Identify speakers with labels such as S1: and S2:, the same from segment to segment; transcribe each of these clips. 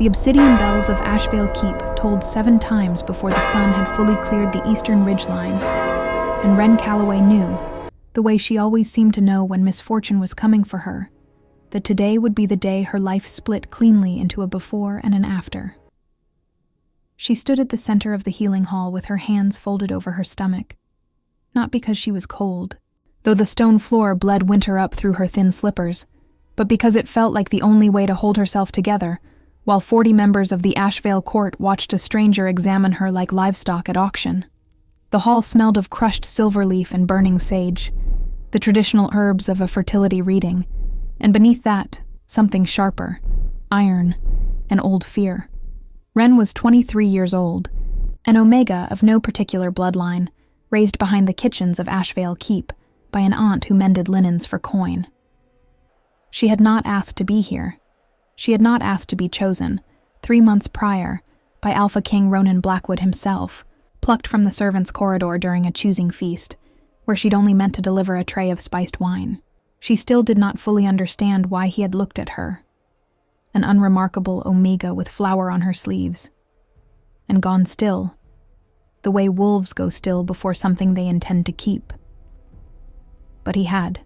S1: The obsidian bells of Ashevale Keep tolled 7 times before the sun had fully cleared the eastern ridgeline, and Wren Calloway knew, the way she always seemed to know when misfortune was coming for her, that today would be the day her life split cleanly into a before and an after. She stood at the center of the healing hall with her hands folded over her stomach, not because she was cold, though the stone floor bled winter up through her thin slippers, but because it felt like the only way to hold herself together, while 40 members of the Ashevale court watched a stranger examine her like livestock at auction. The hall smelled of crushed silver leaf and burning sage, the traditional herbs of a fertility reading, and beneath that, something sharper, iron, and old fear. Wren was 23 years old, an omega of no particular bloodline, raised behind the kitchens of Ashevale Keep by an aunt who mended linens for coin. She had not asked to be here. She had not asked to be chosen, 3 months prior, by Alpha King Ronan Blackwood himself, plucked from the servants' corridor during a choosing feast, where she'd only meant to deliver a tray of spiced wine. She still did not fully understand why he had looked at her. An unremarkable omega with flower on her sleeves. And gone still, the way wolves go still before something they intend to keep. But he had.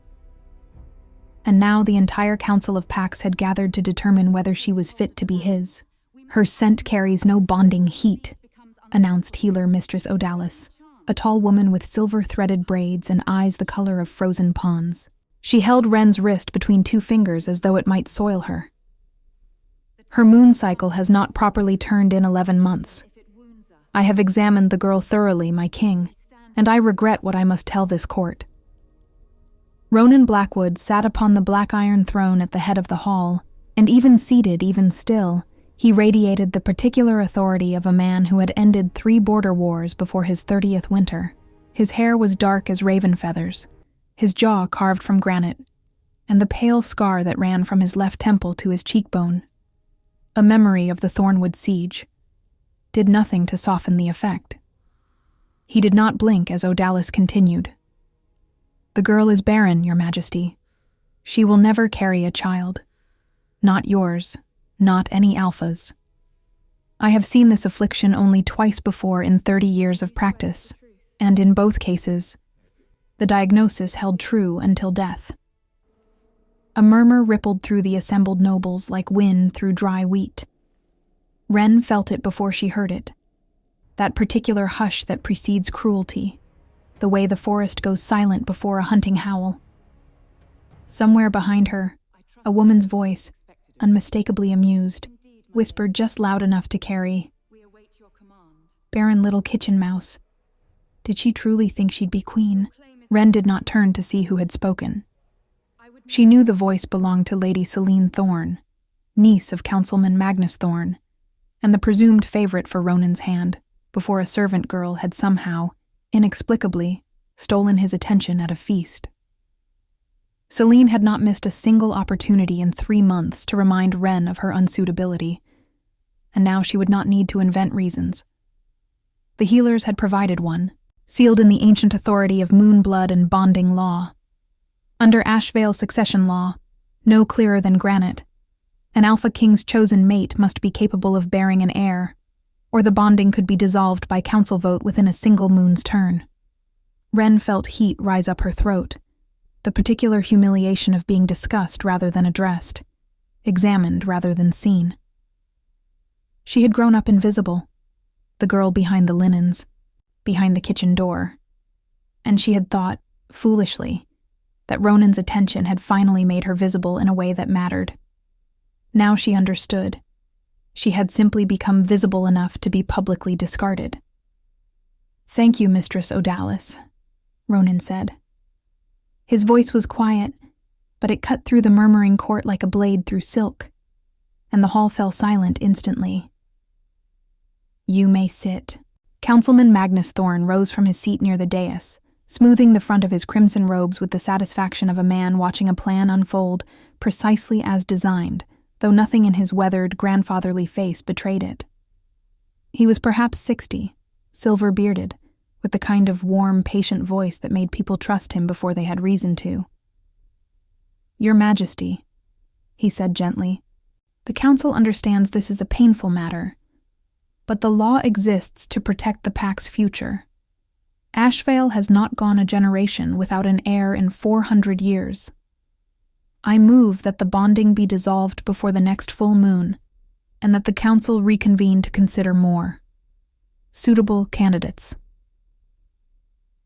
S1: And now the entire Council of Packs had gathered to determine whether she was fit to be his. "Her scent carries no bonding heat," announced healer Mistress Odalis, a tall woman with silver-threaded braids and eyes the color of frozen ponds. She held Wren's wrist between 2 fingers as though it might soil her. "Her moon cycle has not properly turned in 11 months. I have examined the girl thoroughly, my king, and I regret what I must tell this court." Ronan Blackwood sat upon the black iron throne at the head of the hall, and even seated, even still, he radiated the particular authority of a man who had ended 3 border wars before his 30th winter. His hair was dark as raven feathers, his jaw carved from granite, and the pale scar that ran from his left temple to his cheekbone, a memory of the Thornwood siege, did nothing to soften the effect. He did not blink as Odalis continued. "The girl is barren, Your Majesty. She will never carry a child. Not yours, not any Alpha's. I have seen this affliction only twice before in 30 years of practice, and in both cases, the diagnosis held true until death." A murmur rippled through the assembled nobles like wind through dry wheat. Wren felt it before she heard it, that particular hush that precedes cruelty, the way the forest goes silent before a hunting howl. Somewhere behind her, a woman's voice, unmistakably amused, whispered just loud enough to carry, "Barren little kitchen mouse." Did she truly think she'd be queen? Wren did not turn to see who had spoken. She knew the voice belonged to Lady Selene Thorne, niece of Councilman Magnus Thorne, and the presumed favorite for Ronan's hand, before a servant girl had somehow, inexplicably, stolen his attention at a feast. Selene had not missed a single opportunity in 3 months to remind Wren of her unsuitability, and now she would not need to invent reasons. The healers had provided one, sealed in the ancient authority of moon blood and bonding law. Under Ashevale succession law, no clearer than granite, an Alpha King's chosen mate must be capable of bearing an heir, or the bonding could be dissolved by council vote within a single moon's turn. Wren felt heat rise up her throat, the particular humiliation of being discussed rather than addressed, examined rather than seen. She had grown up invisible, the girl behind the linens, behind the kitchen door, and she had thought, foolishly, that Ronan's attention had finally made her visible in a way that mattered. Now she understood. She had simply become visible enough to be publicly discarded. "Thank you, Mistress Odalis," Ronan said. His voice was quiet, but it cut through the murmuring court like a blade through silk, and the hall fell silent instantly. "You may sit." Councilman Magnus Thorne rose from his seat near the dais, smoothing the front of his crimson robes with the satisfaction of a man watching a plan unfold precisely as designed, though nothing in his weathered, grandfatherly face betrayed it. He was perhaps 60, silver-bearded, with the kind of warm, patient voice that made people trust him before they had reason to. "Your Majesty," he said gently, The Council understands this is a painful matter, but the law exists to protect the Pack's future. Ashevale has not gone a generation without an heir in 400 years. I move that the bonding be dissolved before the next full moon, and that the Council reconvene to consider more suitable candidates.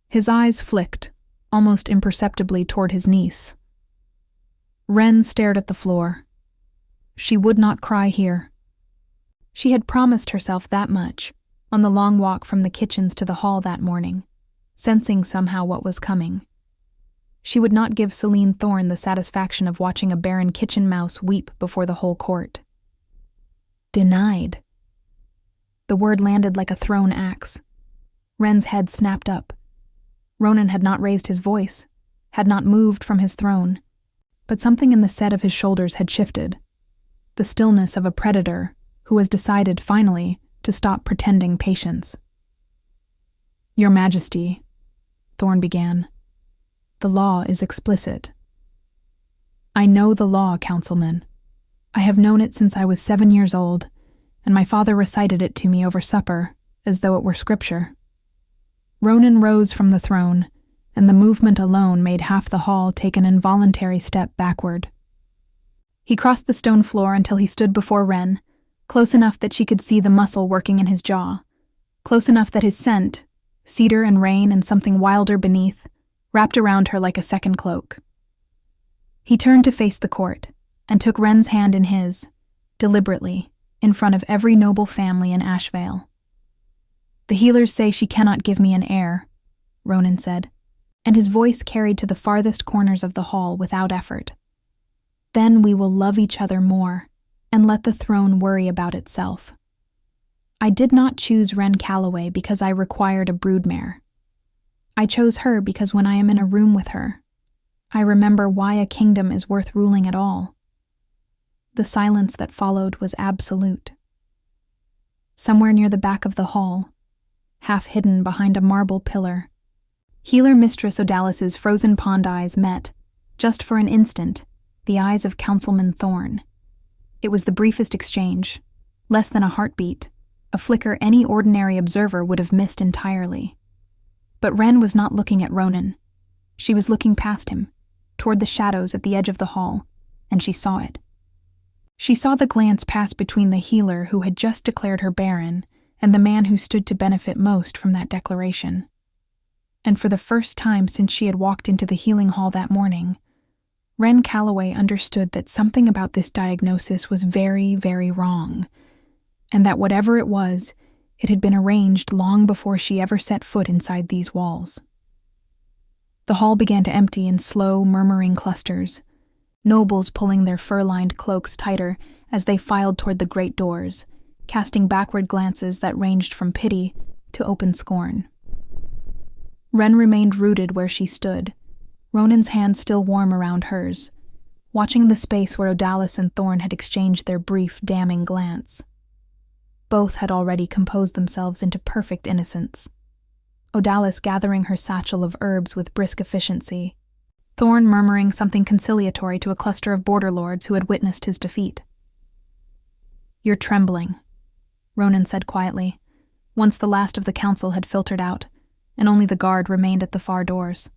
S1: His eyes flicked, almost imperceptibly, toward his niece. Wren stared at the floor. She would not cry here. She had promised herself that much on the long walk from the kitchens to the hall that morning, sensing somehow what was coming. She would not give Selene Thorne the satisfaction of watching a barren kitchen mouse weep before the whole court. Denied. The word landed like a thrown axe. Wren's head snapped up. Ronan had not raised his voice, had not moved from his throne, but something in the set of his shoulders had shifted. The stillness of a predator who has decided, finally, to stop pretending patience. Your Majesty, Thorne began, the law is explicit. I know the law, Councilman. I have known it since I was 7 years old, and my father recited it to me over supper, as though it were scripture. Ronan rose from the throne, and the movement alone made half the hall take an involuntary step backward. He crossed the stone floor until he stood before Wren, close enough that she could see the muscle working in his jaw, close enough that his scent, cedar and rain and something wilder beneath, wrapped around her like a second cloak. He turned to face the court, and took Wren's hand in his, deliberately, in front of every noble family in Ashevale. The healers say she cannot give me an heir, Ronan said, and his voice carried to the farthest corners of the hall without effort. Then we will love each other more, and let the throne worry about itself. I did not choose Wren Calloway because I required a broodmare. I chose her because when I am in a room with her, I remember why a kingdom is worth ruling at all. The silence that followed was absolute. Somewhere near the back of the hall, half hidden behind a marble pillar, healer Mistress Odalis's frozen pond eyes met, just for an instant, the eyes of Councilman Thorne. It was the briefest exchange, less than a heartbeat, a flicker any ordinary observer would have missed entirely. But Wren was not looking at Ronan. She was looking past him, toward the shadows at the edge of the hall, and she saw it. She saw the glance pass between the healer who had just declared her barren and the man who stood to benefit most from that declaration. And for the first time since she had walked into the healing hall that morning, Wren Calloway understood that something about this diagnosis was very, very wrong, and that whatever it was, it had been arranged long before she ever set foot inside these walls. The hall began to empty in slow, murmuring clusters, nobles pulling their fur-lined cloaks tighter as they filed toward the great doors, casting backward glances that ranged from pity to open scorn. Wren remained rooted where she stood, Ronan's hand still warm around hers, watching the space where Odalis and Thorne had exchanged their brief, damning glance. Both had already composed themselves into perfect innocence. Odalis gathering her satchel of herbs with brisk efficiency, Thorne murmuring something conciliatory to a cluster of border lords who had witnessed his defeat. "You're trembling," Ronan said quietly, once the last of the council had filtered out, and only the guard remained at the far doors.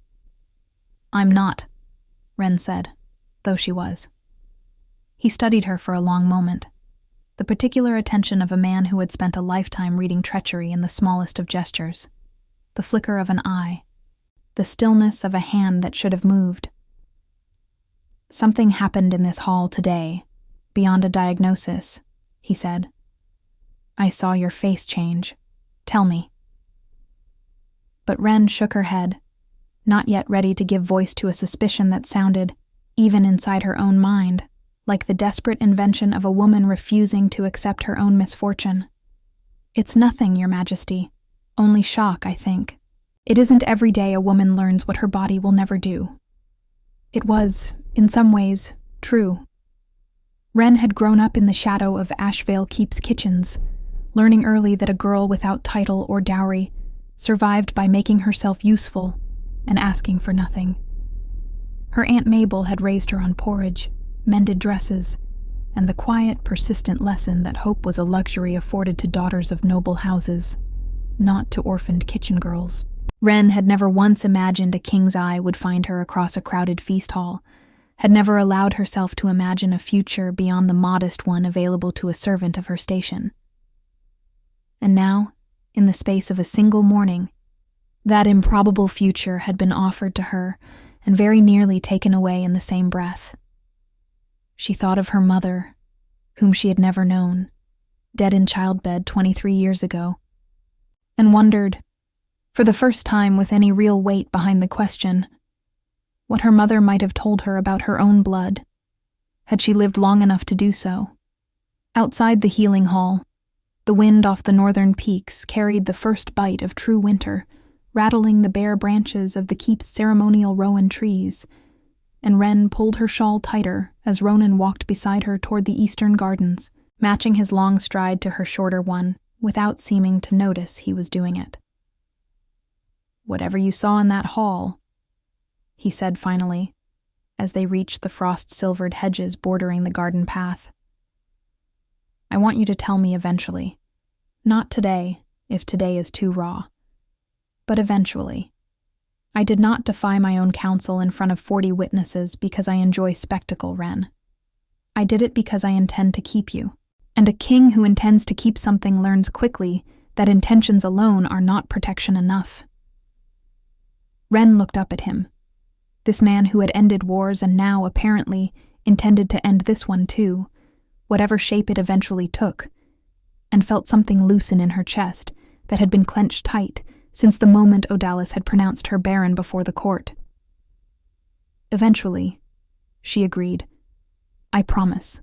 S1: "I'm not," Wren said, though she was. He studied her for a long moment, the particular attention of a man who had spent a lifetime reading treachery in the smallest of gestures, the flicker of an eye, the stillness of a hand that should have moved. "Something happened in this hall today, beyond a diagnosis," he said. "I saw your face change. Tell me." But Wren shook her head, not yet ready to give voice to a suspicion that sounded, even inside her own mind, like the desperate invention of a woman refusing to accept her own misfortune. "It's nothing, Your Majesty. Only shock, I think. It isn't every day a woman learns what her body will never do." It was, in some ways, true. Wren had grown up in the shadow of Ashevale Keep's kitchens, learning early that a girl without title or dowry survived by making herself useful and asking for nothing. Her Aunt Mabel had raised her on porridge, mended dresses, and the quiet, persistent lesson that hope was a luxury afforded to daughters of noble houses, not to orphaned kitchen girls. Wren had never once imagined a king's eye would find her across a crowded feast hall, had never allowed herself to imagine a future beyond the modest one available to a servant of her station. And now, in the space of a single morning, that improbable future had been offered to her and very nearly taken away in the same breath. She thought of her mother, whom she had never known, dead in childbed 23 years ago, and wondered, for the first time with any real weight behind the question, what her mother might have told her about her own blood, had she lived long enough to do so. Outside the healing hall, the wind off the northern peaks carried the first bite of true winter, rattling the bare branches of the keep's ceremonial rowan trees, and Wren pulled her shawl tighter as Ronan walked beside her toward the eastern gardens, matching his long stride to her shorter one, without seeming to notice he was doing it. "Whatever you saw in that hall," he said finally, as they reached the frost-silvered hedges bordering the garden path, "I want you to tell me eventually. Not today, if today is too raw, but eventually. I did not defy my own counsel in front of 40 witnesses because I enjoy spectacle, Wren. I did it because I intend to keep you. And a king who intends to keep something learns quickly that intentions alone are not protection enough." Wren looked up at him. This man who had ended wars and now, apparently, intended to end this one too, whatever shape it eventually took, and felt something loosen in her chest that had been clenched tight since the moment Odalis had pronounced her barren before the court. "Eventually," she agreed. "I promise."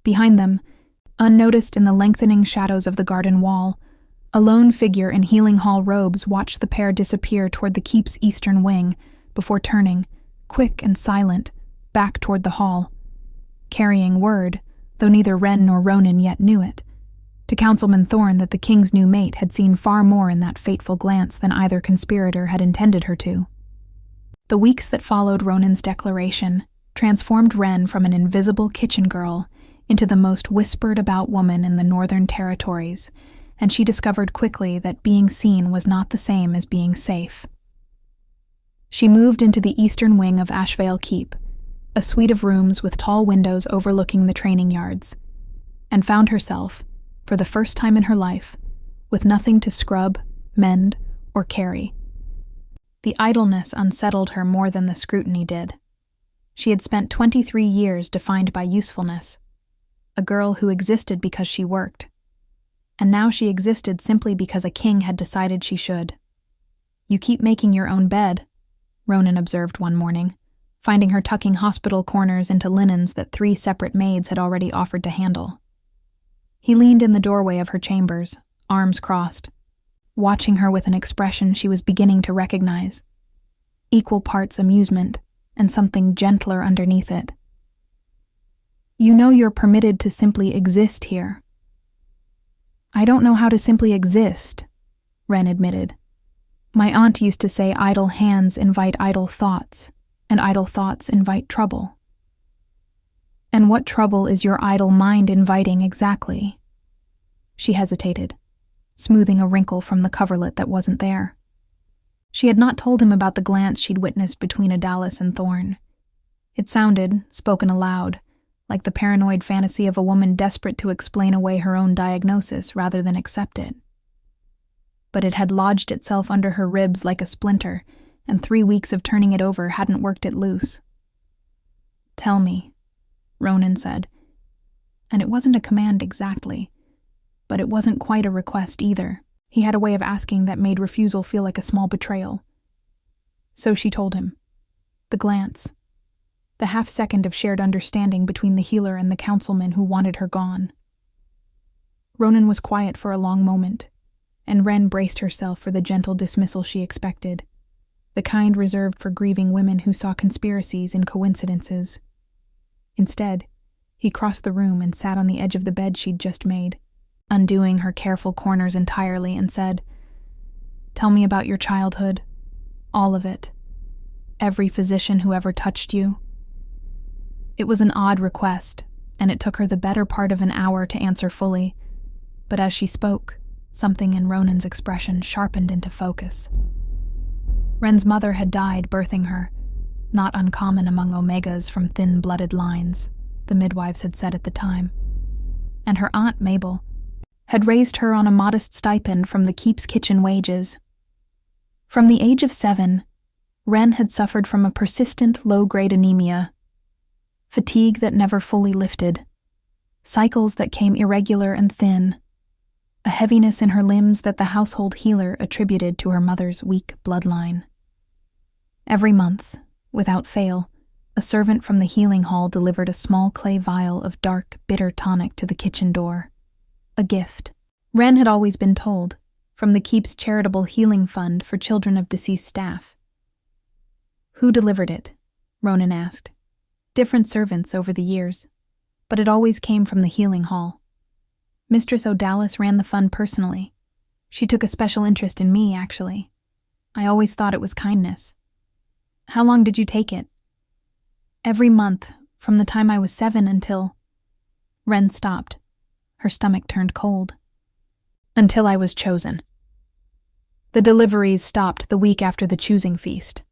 S1: Behind them, unnoticed in the lengthening shadows of the garden wall, a lone figure in healing hall robes watched the pair disappear toward the keep's eastern wing before turning, quick and silent, back toward the hall, carrying word, though neither Wren nor Ronan yet knew it, to Councilman Thorne that the king's new mate had seen far more in that fateful glance than either conspirator had intended her to. The weeks that followed Ronan's declaration transformed Wren from an invisible kitchen girl into the most whispered-about woman in the Northern Territories, and she discovered quickly that being seen was not the same as being safe. She moved into the eastern wing of Ashevale Keep, a suite of rooms with tall windows overlooking the training yards, and found herself, for the first time in her life, with nothing to scrub, mend, or carry. The idleness unsettled her more than the scrutiny did. She had spent 23 years defined by usefulness, a girl who existed because she worked, and now she existed simply because a king had decided she should. "You keep making your own bed," Ronan observed one morning, finding her tucking hospital corners into linens that 3 separate maids had already offered to handle. He leaned in the doorway of her chambers, arms crossed, watching her with an expression she was beginning to recognize, equal parts amusement and something gentler underneath it. "You know you're permitted to simply exist here." "I don't know how to simply exist," Wren admitted. "My aunt used to say idle hands invite idle thoughts, and idle thoughts invite trouble." "And what trouble is your idle mind inviting exactly?" She hesitated, smoothing a wrinkle from the coverlet that wasn't there. She had not told him about the glance she'd witnessed between Odalis and Thorne. It sounded, spoken aloud, like the paranoid fantasy of a woman desperate to explain away her own diagnosis rather than accept it. But it had lodged itself under her ribs like a splinter, and 3 weeks of turning it over hadn't worked it loose. "Tell me," Ronan said. And it wasn't a command exactly, but it wasn't quite a request either. He had a way of asking that made refusal feel like a small betrayal. So she told him. The glance. The half-second of shared understanding between the healer and the councilman who wanted her gone. Ronan was quiet for a long moment, and Wren braced herself for the gentle dismissal she expected, the kind reserved for grieving women who saw conspiracies in coincidences. Instead, he crossed the room and sat on the edge of the bed she'd just made, undoing her careful corners entirely, and said, "Tell me about your childhood. All of it. Every physician who ever touched you." It was an odd request, and it took her the better part of an hour to answer fully. But as she spoke, something in Ronan's expression sharpened into focus. Wren's mother had died birthing her, not uncommon among Omegas from thin-blooded lines, the midwives had said at the time. And her aunt, Mabel, had raised her on a modest stipend from the keep's kitchen wages. From the age of 7, Wren had suffered from a persistent low-grade anemia, fatigue that never fully lifted, cycles that came irregular and thin, a heaviness in her limbs that the household healer attributed to her mother's weak bloodline. Every month, without fail, a servant from the healing hall delivered a small clay vial of dark, bitter tonic to the kitchen door. A gift. Wren had always been told, from the keep's charitable healing fund for children of deceased staff. Who delivered it? Ronan asked. Different servants over the years, but it always came from the healing hall. Mistress Odalis ran the fund personally. She took a special interest in me, actually. I always thought it was kindness. How long did you take it? Every month, from the time I was 7 until... Wren stopped. Her stomach turned cold. Until I was chosen. The deliveries stopped the week after the choosing feast.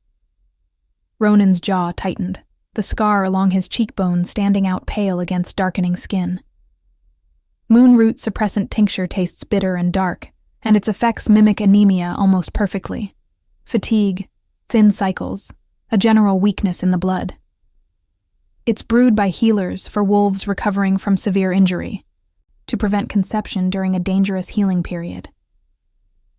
S1: Ronan's jaw tightened, the scar along his cheekbone standing out pale against darkening skin. Moon root suppressant tincture tastes bitter and dark, and its effects mimic anemia almost perfectly. Fatigue, thin cycles, a general weakness in the blood. It's brewed by healers for wolves recovering from severe injury, to prevent conception during a dangerous healing period.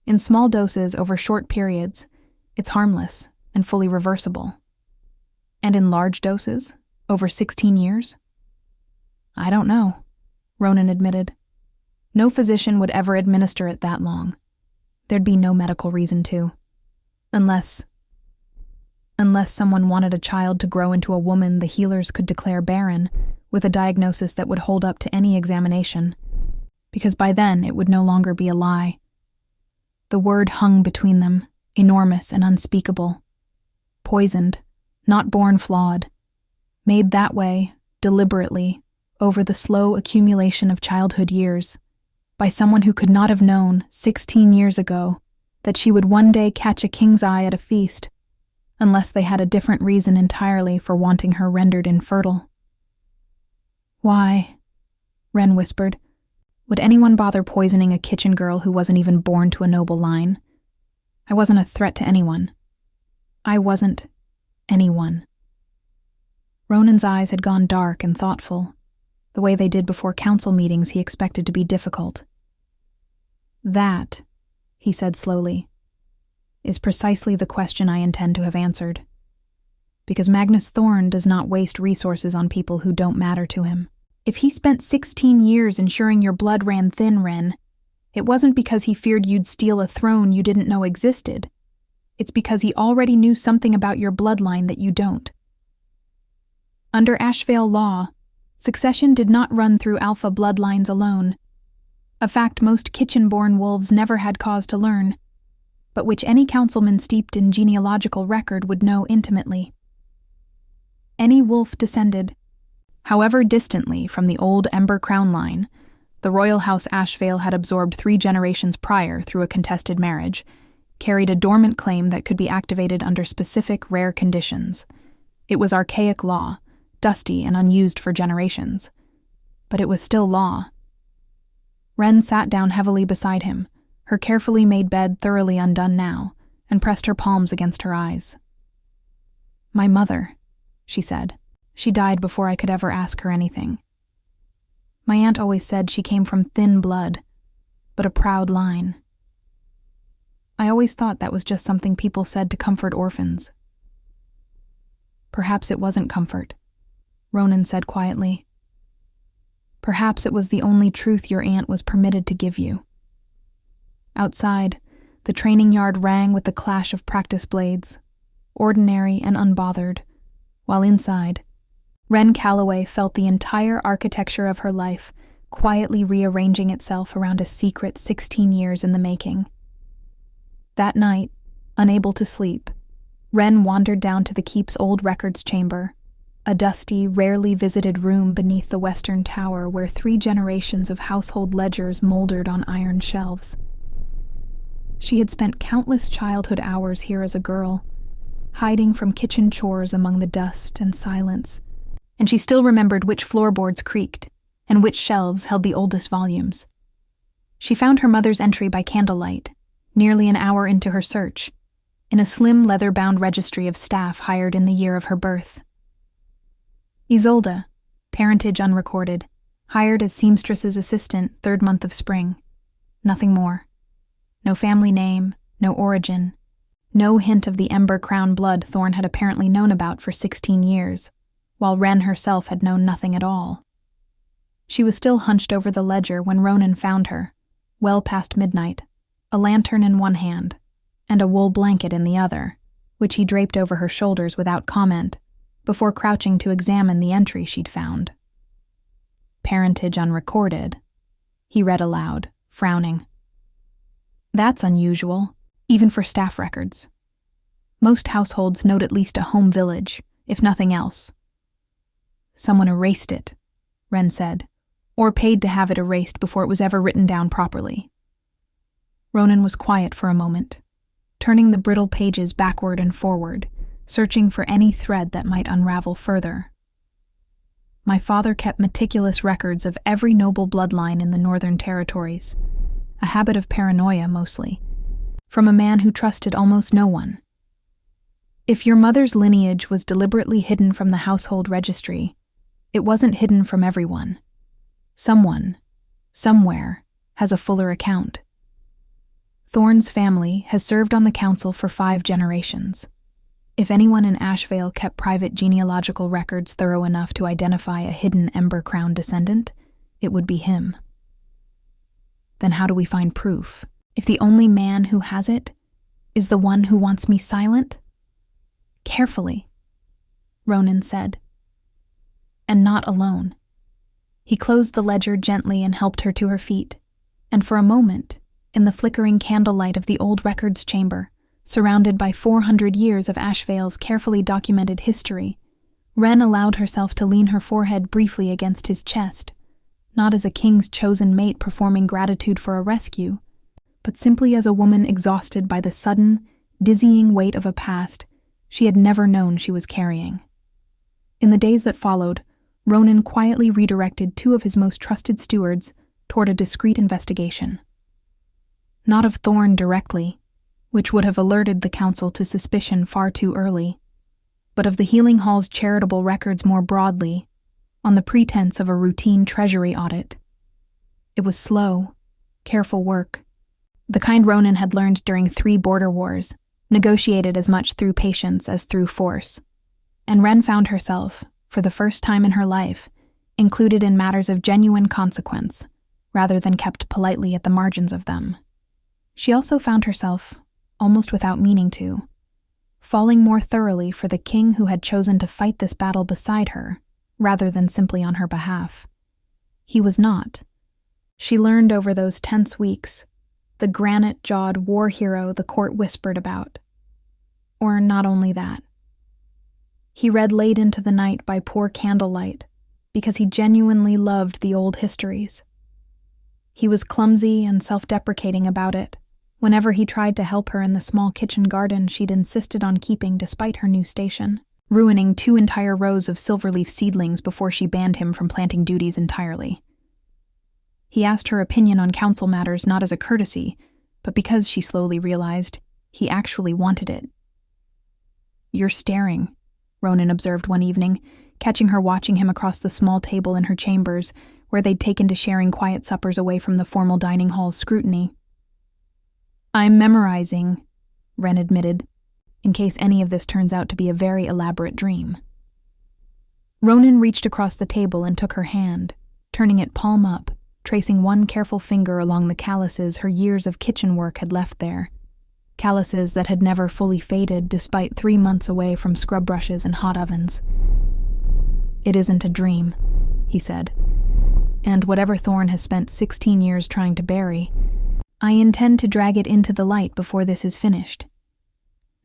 S1: In small doses over short periods, it's harmless and fully reversible. And in large doses, over 16 years? I don't know, Ronan admitted. No physician would ever administer it that long. There'd be no medical reason to. Unless someone wanted a child to grow into a woman the healers could declare barren, with a diagnosis that would hold up to any examination, because by then it would no longer be a lie. The word hung between them, enormous and unspeakable. Poisoned, not born flawed. Made that way, deliberately, over the slow accumulation of childhood years, by someone who could not have known, 16 years ago, that she would one day catch a king's eye at a feast, unless they had a different reason entirely for wanting her rendered infertile. Why, Wren whispered, would anyone bother poisoning a kitchen girl who wasn't even born to a noble line? I wasn't a threat to anyone. I wasn't anyone. Ronan's eyes had gone dark and thoughtful, the way they did before council meetings he expected to be difficult. That, he said slowly, is precisely the question I intend to have answered. Because Magnus Thorne does not waste resources on people who don't matter to him. If he spent 16 years ensuring your blood ran thin, Wren, it wasn't because he feared you'd steal a throne you didn't know existed. It's because he already knew something about your bloodline that you don't. Under Ashevale law, succession did not run through alpha bloodlines alone, a fact most kitchen-born wolves never had cause to learn, but which any councilman steeped in genealogical record would know intimately. Any wolf descended, however distantly from the old Ember crown line, the royal house Ashevale had absorbed 3 generations prior through a contested marriage, carried a dormant claim that could be activated under specific rare conditions. It was archaic law, dusty and unused for generations. But it was still law. Wren sat down heavily beside him, her carefully made bed thoroughly undone now, and pressed her palms against her eyes. My mother, she said. She died before I could ever ask her anything. My aunt always said she came from thin blood, but a proud line. I always thought that was just something people said to comfort orphans. Perhaps it wasn't comfort, Ronan said quietly. Perhaps it was the only truth your aunt was permitted to give you. Outside, the training yard rang with the clash of practice blades, ordinary and unbothered, while inside, Wren Calloway felt the entire architecture of her life quietly rearranging itself around a secret 16 years in the making. That night, unable to sleep, Wren wandered down to the keep's old records chamber, a dusty, rarely visited room beneath the western tower where 3 generations of household ledgers moldered on iron shelves. She had spent countless childhood hours here as a girl, hiding from kitchen chores among the dust and silence, and she still remembered which floorboards creaked and which shelves held the oldest volumes. She found her mother's entry by candlelight, nearly an hour into her search, in a slim leather-bound registry of staff hired in the year of her birth. Isolde, parentage unrecorded, hired as seamstress's assistant 3rd month of spring. Nothing more. No family name, no origin, no hint of the Ember crown blood Thorne had apparently known about for 16 years, while Wren herself had known nothing at all. She was still hunched over the ledger when Ronan found her, well past midnight, a lantern in one hand, and a wool blanket in the other, which he draped over her shoulders without comment, before crouching to examine the entry she'd found. Parentage unrecorded, he read aloud, frowning. That's unusual, even for staff records. Most households note at least a home village, if nothing else. Someone erased it, Wren said, or paid to have it erased before it was ever written down properly. Ronan was quiet for a moment, turning the brittle pages backward and forward, searching for any thread that might unravel further. My father kept meticulous records of every noble bloodline in the Northern Territories, a habit of paranoia mostly, from a man who trusted almost no one. If your mother's lineage was deliberately hidden from the household registry, it wasn't hidden from everyone. Someone, somewhere, has a fuller account. Thorne's family has served on the council for 5 generations. If anyone in Ashevale kept private genealogical records thorough enough to identify a hidden Ember Crown descendant, it would be him. Then how do we find proof, if the only man who has it is the one who wants me silent? Carefully, Ronan said. And not alone. He closed the ledger gently and helped her to her feet, and for a moment, in the flickering candlelight of the old records chamber, surrounded by 400 years of Ashevale's carefully documented history, Wren allowed herself to lean her forehead briefly against his chest, not as a king's chosen mate performing gratitude for a rescue, but simply as a woman exhausted by the sudden, dizzying weight of a past she had never known she was carrying. In the days that followed, Ronan quietly redirected 2 of his most trusted stewards toward a discreet investigation. Not of Thorne directly, which would have alerted the council to suspicion far too early, but of the Healing Hall's charitable records more broadly, on the pretense of a routine treasury audit. It was slow, careful work, the kind Ronan had learned during 3 border wars, negotiated as much through patience as through force, and Wren found herself, for the first time in her life, included in matters of genuine consequence, rather than kept politely at the margins of them. She also found herself, almost without meaning to, falling more thoroughly for the king who had chosen to fight this battle beside her, rather than simply on her behalf. He was not. She learned over those tense weeks, the granite-jawed war hero the court whispered about. Or not only that. He read late into the night by poor candlelight, because he genuinely loved the old histories. He was clumsy and self-deprecating about it, whenever he tried to help her in the small kitchen garden she'd insisted on keeping despite her new station, ruining 2 entire rows of silverleaf seedlings before she banned him from planting duties entirely. He asked her opinion on council matters not as a courtesy, but because, she slowly realized, he actually wanted it. "You're staring," Ronan observed one evening, catching her watching him across the small table in her chambers, where they'd taken to sharing quiet suppers away from the formal dining hall's scrutiny. "I'm memorizing," Wren admitted, in case any of this turns out to be a very elaborate dream. Ronan reached across the table and took her hand, turning it palm up, tracing one careful finger along the calluses her years of kitchen work had left there, calluses that had never fully faded despite 3 months away from scrub brushes and hot ovens. "It isn't a dream," he said, "and whatever Thorne has spent 16 years trying to bury, I intend to drag it into the light before this is finished.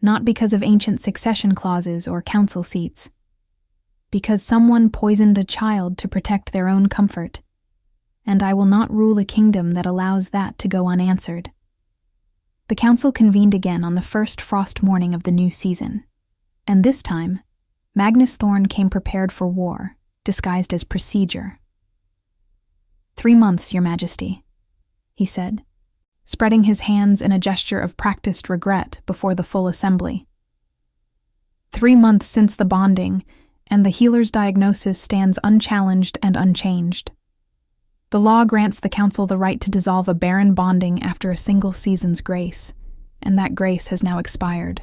S1: Not because of ancient succession clauses or council seats. because someone poisoned a child to protect their own comfort, and I will not rule a kingdom that allows that to go unanswered. The council convened again on the first frost morning of the new season, and this time, Magnus Thorne came prepared for war, disguised as procedure. 3 months, Your Majesty, he said, spreading his hands in a gesture of practiced regret before the full assembly. 3 months since the bonding, and the healer's diagnosis stands unchallenged and unchanged. The law grants the council the right to dissolve a barren bonding after a single season's grace, and that grace has now expired.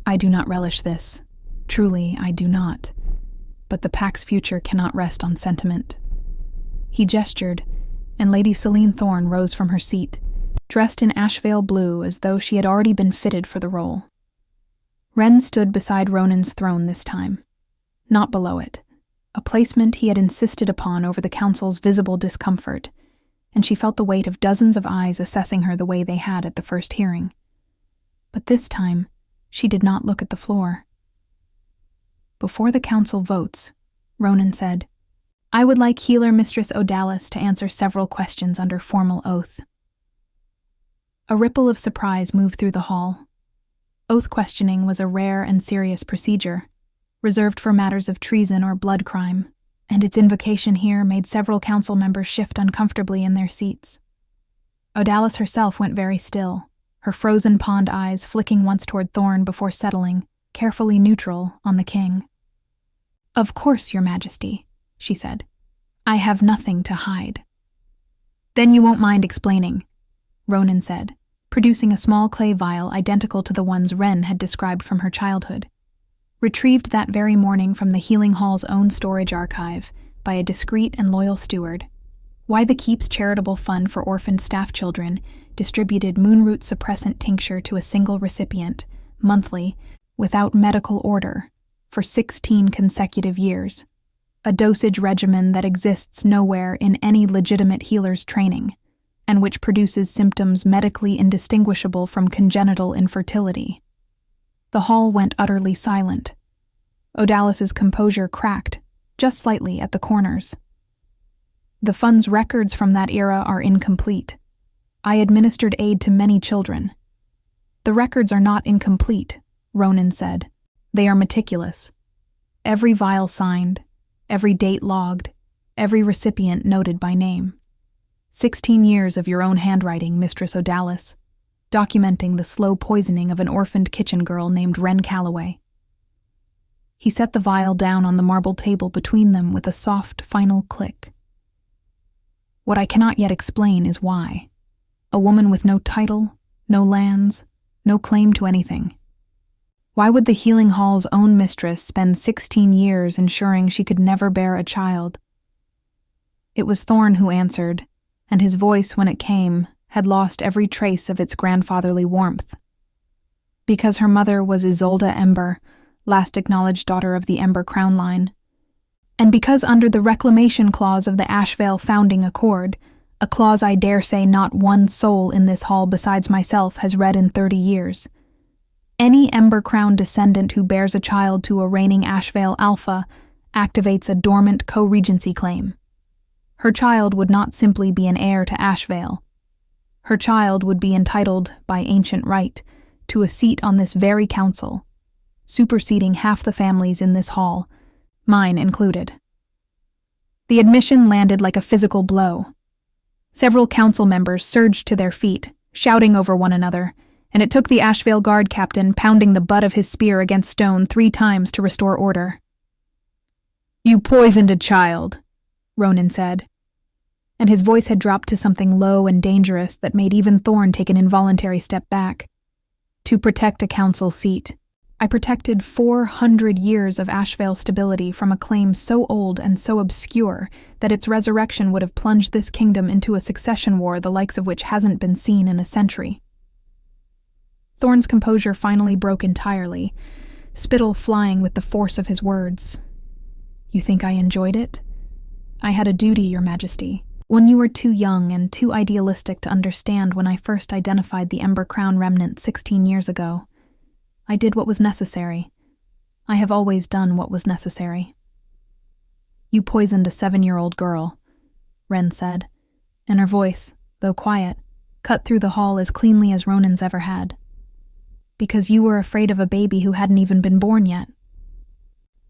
S1: I do not relish this. Truly, I do not. But the Pack's future cannot rest on sentiment. He gestured, and Lady Selene Thorne rose from her seat, dressed in Ashevale blue as though she had already been fitted for the role. Wren stood beside Ronan's throne this time, not below it, a placement he had insisted upon over the council's visible discomfort, and she felt the weight of dozens of eyes assessing her the way they had at the first hearing. But this time, she did not look at the floor. Before the council votes, Ronan said, I would like Healer Mistress Odalis to answer several questions under formal oath. A ripple of surprise moved through the hall. Oath questioning was a rare and serious procedure, reserved for matters of treason or blood crime, and its invocation here made several council members shift uncomfortably in their seats. Odalis herself went very still, her frozen pond eyes flicking once toward Thorne before settling, carefully neutral, on the king. Of course, Your Majesty, she said. I have nothing to hide. Then you won't mind explaining, Ronan said, producing a small clay vial identical to the ones Wren had described from her childhood, retrieved that very morning from the Healing Hall's own storage archive by a discreet and loyal steward. Why the Keep's charitable fund for orphaned staff children distributed moonroot suppressant tincture to a single recipient, monthly, without medical order, for 16 consecutive years, a dosage regimen that exists nowhere in any legitimate healer's training, and which produces symptoms medically indistinguishable from congenital infertility. The hall went utterly silent. Odalis's composure cracked, just slightly at the corners. The fund's records from that era are incomplete. I administered aid to many children. The records are not incomplete, Ronan said. They are meticulous. Every vial signed, every date logged, every recipient noted by name. 16 years of your own handwriting, Mistress Odalis, documenting the slow poisoning of an orphaned kitchen girl named Wren Calloway. He set the vial down on the marble table between them with a soft, final click. What I cannot yet explain is why. A woman with no title, no lands, no claim to anything. Why would the Healing Hall's own mistress spend 16 years ensuring she could never bear a child? It was Thorne who answered, and his voice, when it came, had lost every trace of its grandfatherly warmth. Because her mother was Isolde Ember, last acknowledged daughter of the Ember crown line. And because under the reclamation clause of the Ashevale founding accord, a clause I dare say not one soul in this hall besides myself has read in 30 years, any Ember crown descendant who bears a child to a reigning Ashevale alpha activates a dormant co-regency claim. Her child would not simply be an heir to Ashevale. Her child would be entitled, by ancient right, to a seat on this very council, superseding half the families in this hall, mine included. The admission landed like a physical blow. Several council members surged to their feet, shouting over one another, and it took the Ashevale guard captain pounding the butt of his spear against stone 3 times to restore order. You poisoned a child, Ronan said, and his voice had dropped to something low and dangerous that made even Thorne take an involuntary step back. To protect a council seat, I protected 400 years of Ashevale stability from a claim so old and so obscure that its resurrection would have plunged this kingdom into a succession war the likes of which hasn't been seen in a century. Thorne's composure finally broke entirely, spittle flying with the force of his words. You think I enjoyed it? I had a duty, Your Majesty. One you were too young and too idealistic to understand when I first identified the Ember Crown remnant 16 years ago. I did what was necessary. I have always done what was necessary. "You poisoned a 7-year-old girl," Wren said, and her voice, though quiet, cut through the hall as cleanly as Ronan's ever had. "Because you were afraid of a baby who hadn't even been born yet."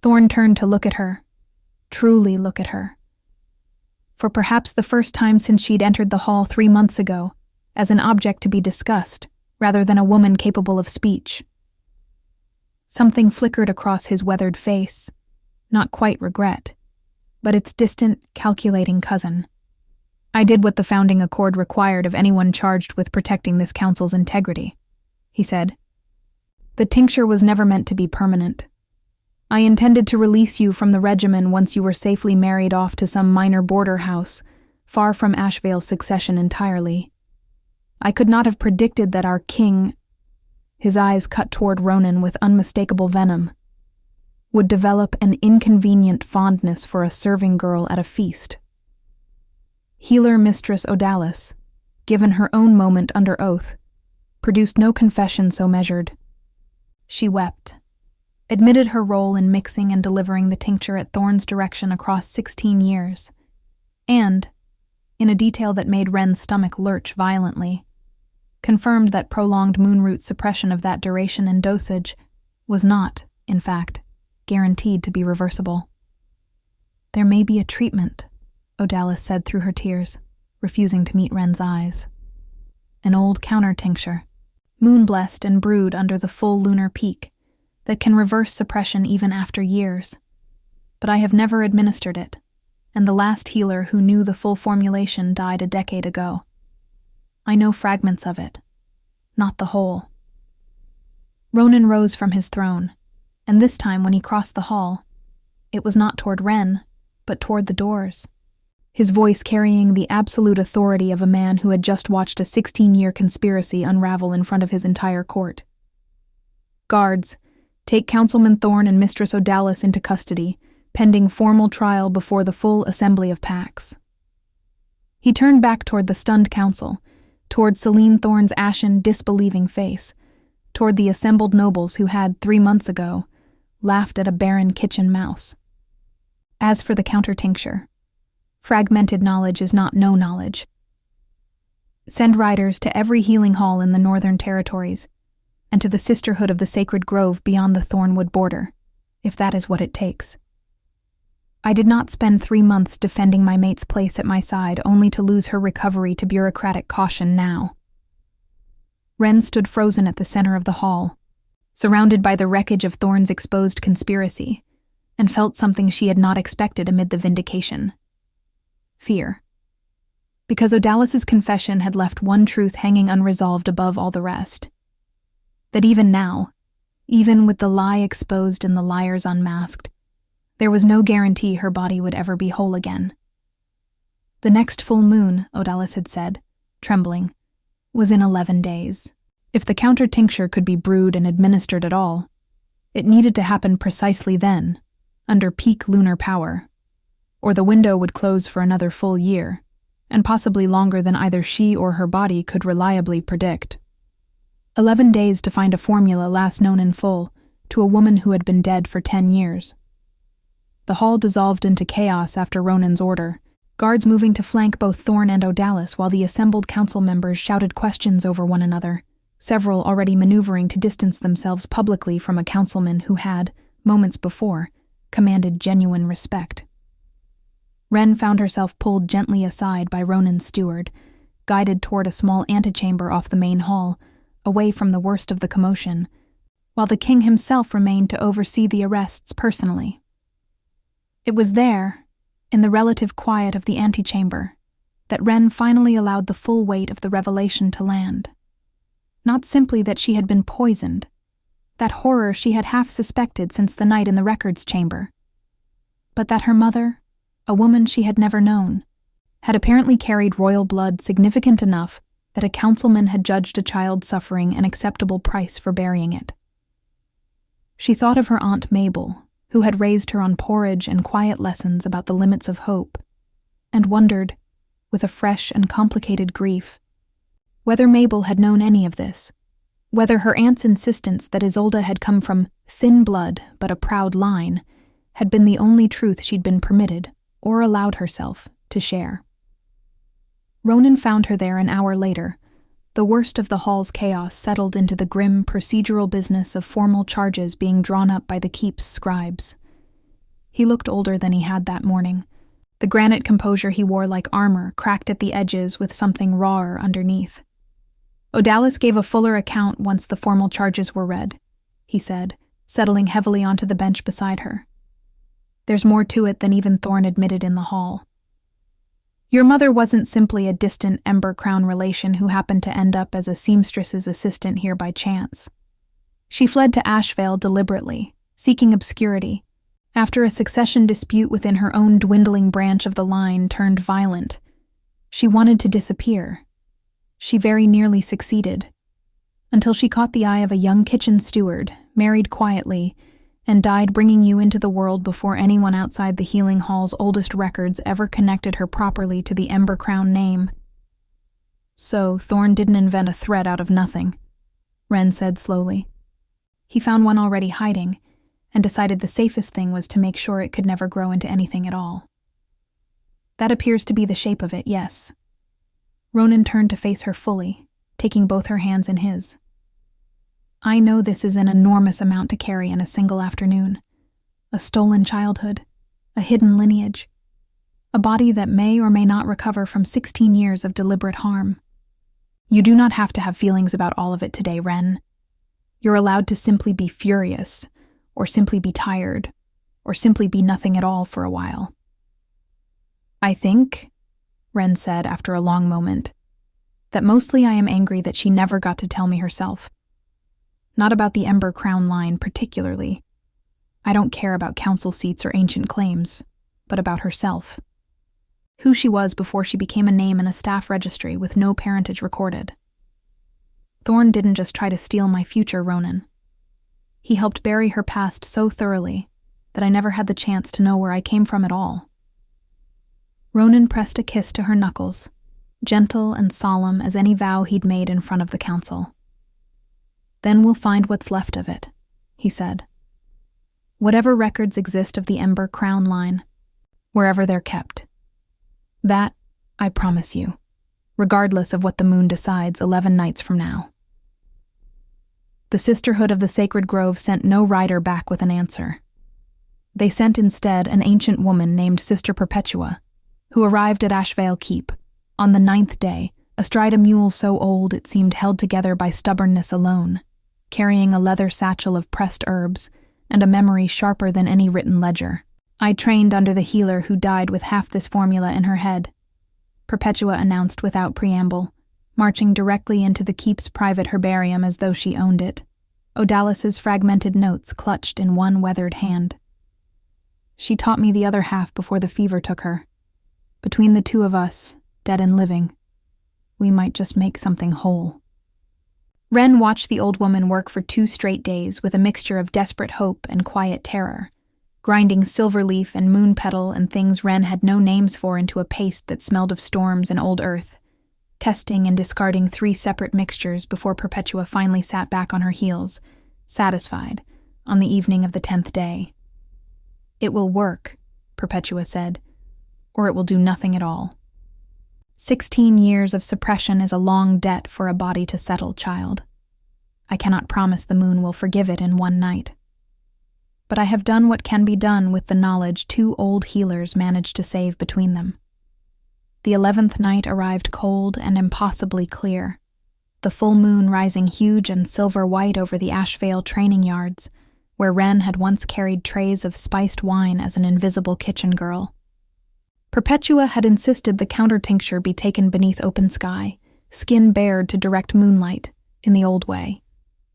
S1: Thorne turned to look at her, truly look at her. For perhaps the first time since she'd entered the hall 3 months ago, as an object to be discussed, rather than a woman capable of speech. Something flickered across his weathered face, not quite regret, but its distant, calculating cousin. "I did what the founding accord required of anyone charged with protecting this council's integrity," he said. "The tincture was never meant to be permanent. I intended to release you from the regimen once you were safely married off to some minor border house, far from Ashevale's succession entirely. I could not have predicted that our king," his eyes cut toward Ronan with unmistakable venom, "would develop an inconvenient fondness for a serving girl at a feast." Healer Mistress Odalis, given her own moment under oath, produced no confession so measured. She wept, admitted her role in mixing and delivering the tincture at Thorne's direction across 16 years, and, in a detail that made Wren's stomach lurch violently, confirmed that prolonged moonroot suppression of that duration and dosage was not, in fact, guaranteed to be reversible. "There may be a treatment," Odalis said through her tears, refusing to meet Wren's eyes. "An old counter-tincture, moon-blessed and brewed under the full lunar peak, that can reverse suppression even after years. But I have never administered it, and the last healer who knew the full formulation died a decade ago. I know fragments of it, not the whole." Ronan rose from his throne, and this time when he crossed the hall, it was not toward Wren, but toward the doors, his voice carrying the absolute authority of a man who had just watched a 16-year conspiracy unravel in front of his entire court. "Guards, take Councilman Thorne and Mistress Odalis into custody, pending formal trial before the full assembly of Pax." He turned back toward the stunned council, toward Selene Thorne's ashen, disbelieving face, toward the assembled nobles who had, 3 months ago, laughed at a barren kitchen mouse. "As for the counter-tincture, fragmented knowledge is not no knowledge. Send riders to every healing hall in the Northern Territories, and to the Sisterhood of the Sacred Grove beyond the Thornwood border, if that is what it takes. I did not spend 3 months defending my mate's place at my side only to lose her recovery to bureaucratic caution now." Wren stood frozen at the center of the hall, surrounded by the wreckage of Thorne's exposed conspiracy, and felt something she had not expected amid the vindication. Fear. Because Odalis's confession had left one truth hanging unresolved above all the rest. That even now, even with the lie exposed and the liars unmasked, there was no guarantee her body would ever be whole again. The next full moon, Odalis had said, trembling, was in 11 days. If the counter-tincture could be brewed and administered at all, it needed to happen precisely then, under peak lunar power, or the window would close for another full year, and possibly longer than either she or her body could reliably predict. 11 days to find a formula last known in full to a woman who had been dead for 10 years. The hall dissolved into chaos after Ronan's order, guards moving to flank both Thorne and Odalis while the assembled council members shouted questions over one another, several already maneuvering to distance themselves publicly from a councilman who had, moments before, commanded genuine respect. Wren found herself pulled gently aside by Ronan's steward, guided toward a small antechamber off the main hall, away from the worst of the commotion, while the king himself remained to oversee the arrests personally. It was there, in the relative quiet of the antechamber, that Wren finally allowed the full weight of the revelation to land. Not simply that she had been poisoned, that horror she had half suspected since the night in the records chamber, but that her mother, a woman she had never known, had apparently carried royal blood significant enough that a councilman had judged a child suffering an acceptable price for burying it. She thought of her Aunt Mabel, who had raised her on porridge and quiet lessons about the limits of hope, and wondered, with a fresh and complicated grief, whether Mabel had known any of this, whether her aunt's insistence that Isolde had come from thin blood but a proud line had been the only truth she'd been permitted, or allowed herself, to share. Ronan found her there an hour later. The worst of the hall's chaos settled into the grim, procedural business of formal charges being drawn up by the keep's scribes. He looked older than he had that morning. The granite composure he wore like armor, cracked at the edges with something rawer underneath. Odalis gave a fuller account once the formal charges were read, he said, settling heavily onto the bench beside her. There's more to it than even Thorne admitted in the hall. Your mother wasn't simply a distant Ember Crown relation who happened to end up as a seamstress's assistant here by chance. She fled to Ashevale deliberately, seeking obscurity, after a succession dispute within her own dwindling branch of the line turned violent. She wanted to disappear. She very nearly succeeded, until she caught the eye of a young kitchen steward, married quietly, and died bringing you into the world before anyone outside the healing hall's oldest records ever connected her properly to the Ember Crown name. So Thorne didn't invent a threat out of nothing, Wren said slowly. He found one already hiding, and decided the safest thing was to make sure it could never grow into anything at all. That appears to be the shape of it, yes. Ronan turned to face her fully, taking both her hands in his. I know this is an enormous amount to carry in a single afternoon. A stolen childhood, a hidden lineage, a body that may or may not recover from 16 years of deliberate harm. You do not have to have feelings about all of it today, Wren. You're allowed to simply be furious, or simply be tired, or simply be nothing at all for a while. I think, Wren said after a long moment, that mostly I am angry that she never got to tell me herself. Not about the Ember Crown line particularly. I don't care about council seats or ancient claims, but about herself. Who she was before she became a name in a staff registry with no parentage recorded. Thorne didn't just try to steal my future, Ronan. He helped bury her past so thoroughly that I never had the chance to know where I came from at all. Ronan pressed a kiss to her knuckles, gentle and solemn as any vow he'd made in front of the council. Then we'll find what's left of it, he said. Whatever records exist of the Ember Crown line, wherever they're kept. That, I promise you, regardless of what the moon decides 11 nights from now. The Sisterhood of the Sacred Grove sent no rider back with an answer. They sent instead an ancient woman named Sister Perpetua, who arrived at Ashevale Keep, on the 9th day, astride a mule so old it seemed held together by stubbornness alone, carrying a leather satchel of pressed herbs and a memory sharper than any written ledger. I trained under the healer who died with half this formula in her head, Perpetua announced without preamble, marching directly into the keep's private herbarium as though she owned it, Odalis's fragmented notes clutched in one weathered hand. She taught me the other half before the fever took her. Between the two of us, dead and living, we might just make something whole. Wren watched the old woman work for 2 straight days with a mixture of desperate hope and quiet terror, grinding silver leaf and moon petal and things Wren had no names for into a paste that smelled of storms and old earth, testing and discarding 3 separate mixtures before Perpetua finally sat back on her heels, satisfied, on the evening of the 10th day. It will work, Perpetua said, or it will do nothing at all. 16 years of suppression is a long debt for a body to settle, child. I cannot promise the moon will forgive it in one night. But I have done what can be done with the knowledge 2 old healers managed to save between them. The 11th night arrived cold and impossibly clear, the full moon rising huge and silver-white over the Ashevale training yards, where Wren had once carried trays of spiced wine as an invisible kitchen girl. Perpetua had insisted the Counter-Tincture be taken beneath open sky, skin bared to direct moonlight, in the old way,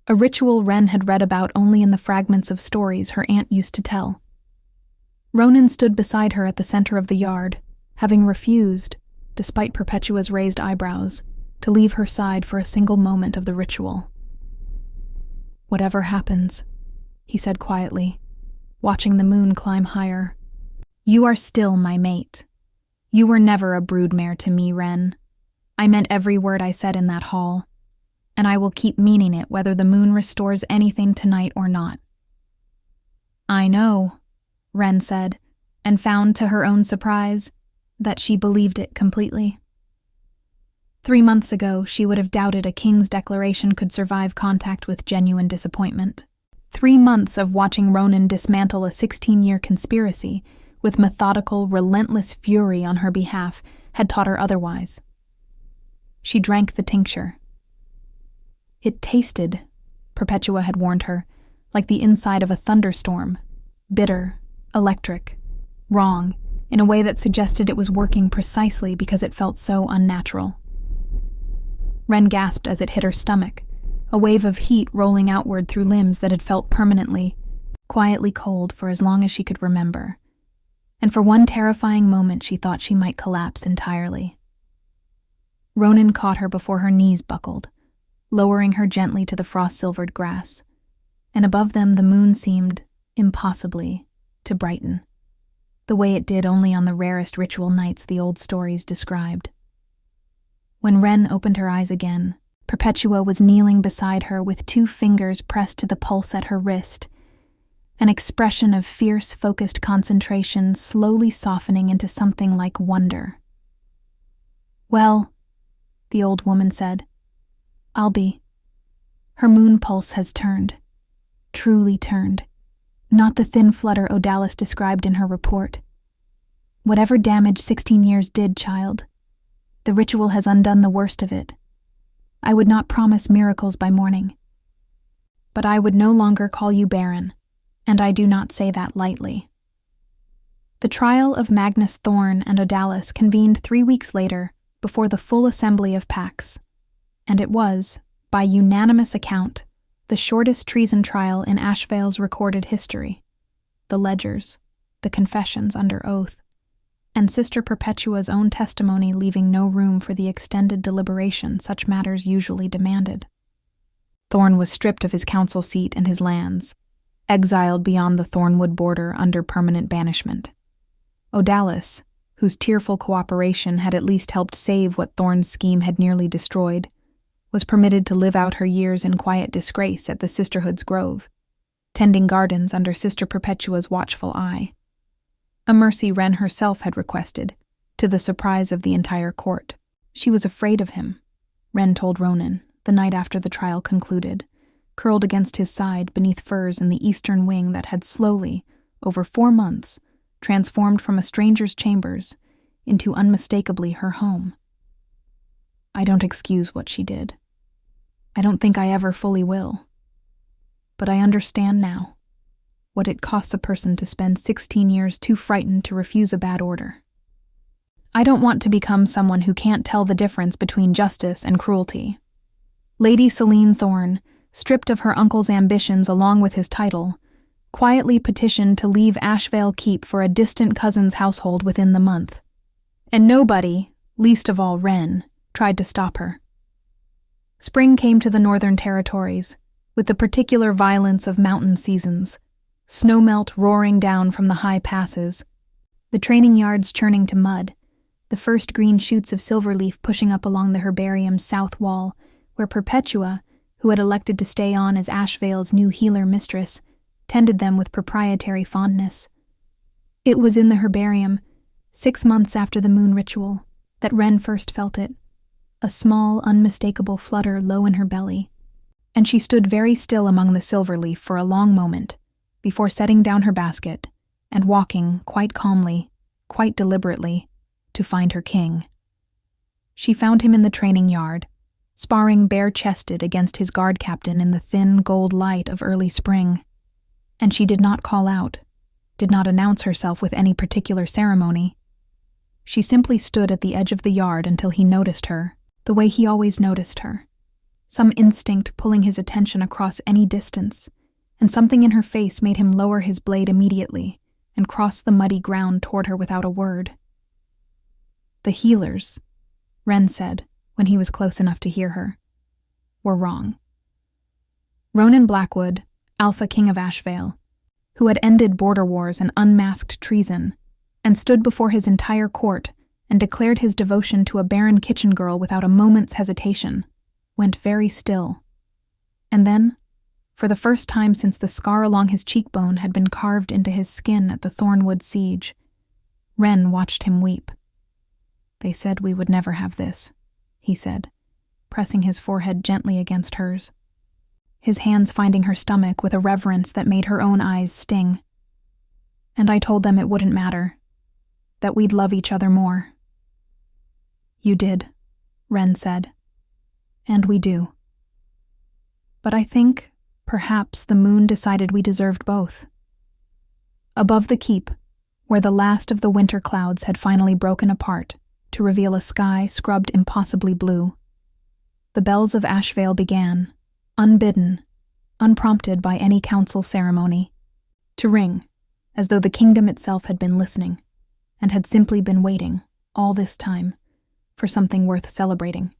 S1: a ritual Wren had read about only in the fragments of stories her aunt used to tell. Ronan stood beside her at the center of the yard, having refused, despite Perpetua's raised eyebrows, to leave her side for a single moment of the ritual. Whatever happens, he said quietly, watching the moon climb higher, you are still my mate. You were never a broodmare to me, Wren. I meant every word I said in that hall, and I will keep meaning it whether the moon restores anything tonight or not. I know, Wren said, and found, to her own surprise, that she believed it completely. 3 months ago, she would have doubted a king's declaration could survive contact with genuine disappointment. 3 months of watching Ronan dismantle a 16-year conspiracy with methodical, relentless fury on her behalf had taught her otherwise. She drank the tincture. It tasted, Perpetua had warned her, like the inside of a thunderstorm, bitter, electric, wrong, in a way that suggested it was working precisely because it felt so unnatural. Wren gasped as it hit her stomach, a wave of heat rolling outward through limbs that had felt permanently, quietly cold for as long as she could remember. And for one terrifying moment she thought she might collapse entirely. Ronan caught her before her knees buckled, lowering her gently to the frost-silvered grass, and above them the moon seemed, impossibly, to brighten, the way it did only on the rarest ritual nights the old stories described. When Wren opened her eyes again, Perpetua was kneeling beside her with 2 fingers pressed to the pulse at her wrist, an expression of fierce, focused concentration slowly softening into something like wonder. "Well," the old woman said, "I'll be." Her moon pulse has turned, truly turned, not the thin flutter Odalis described in her report. Whatever damage 16 years did, child, the ritual has undone the worst of it. I would not promise miracles by morning. But I would no longer call you barren, and I do not say that lightly. The trial of Magnus Thorne and Odalis convened 3 weeks later before the full assembly of Pax, and it was, by unanimous account, the shortest treason trial in Ashevale's recorded history. The ledgers, the confessions under oath, and Sister Perpetua's own testimony leaving no room for the extended deliberation such matters usually demanded. Thorne was stripped of his council seat and his lands, exiled beyond the Thornwood border under permanent banishment. Odalis, whose tearful cooperation had at least helped save what Thorne's scheme had nearly destroyed, was permitted to live out her years in quiet disgrace at the Sisterhood's grove, tending gardens under Sister Perpetua's watchful eye. A mercy Wren herself had requested, to the surprise of the entire court. She was afraid of him, Wren told Ronan, the night after the trial concluded, curled against his side beneath furs in the eastern wing that had slowly, over 4 months, transformed from a stranger's chambers into unmistakably her home. I don't excuse what she did. I don't think I ever fully will. But I understand now what it costs a person to spend 16 years too frightened to refuse a bad order. I don't want to become someone who can't tell the difference between justice and cruelty. Lady Selene Thorne, stripped of her uncle's ambitions along with his title, quietly petitioned to leave Ashevale Keep for a distant cousin's household within the month. And nobody, least of all Wren, tried to stop her. Spring came to the Northern Territories, with the particular violence of mountain seasons, snowmelt roaring down from the high passes, the training yards churning to mud, the first green shoots of silverleaf pushing up along the herbarium's south wall, where Perpetua, who had elected to stay on as Ashevale's new healer mistress, tended them with proprietary fondness. It was in the herbarium, 6 months after the moon ritual, that Wren first felt it, a small, unmistakable flutter low in her belly, and she stood very still among the silverleaf for a long moment, before setting down her basket and walking quite calmly, quite deliberately, to find her king. She found him in the training yard, sparring bare-chested against his guard captain in the thin gold light of early spring, and she did not call out, did not announce herself with any particular ceremony. She simply stood at the edge of the yard until he noticed her, the way he always noticed her, some instinct pulling his attention across any distance, and something in her face made him lower his blade immediately and cross the muddy ground toward her without a word. The healers, Wren said, when he was close enough to hear her, were wrong. Ronan Blackwood, Alpha King of Ashevale, who had ended border wars and unmasked treason, and stood before his entire court and declared his devotion to a barren kitchen girl without a moment's hesitation, went very still. And then, For the first time since the scar along his cheekbone had been carved into his skin at the Thornwood siege, Wren watched him weep. "They said we would never have this," he said, pressing his forehead gently against hers, his hands finding her stomach with a reverence that made her own eyes sting. "And I told them it wouldn't matter, that we'd love each other more." "You did," Wren said, "and we do. But I think, perhaps, the moon decided we deserved both." Above the keep, where the last of the winter clouds had finally broken apart to reveal a sky scrubbed impossibly blue, the bells of Ashevale began, unbidden, unprompted by any council ceremony, to ring as though the kingdom itself had been listening and had simply been waiting, all this time, for something worth celebrating.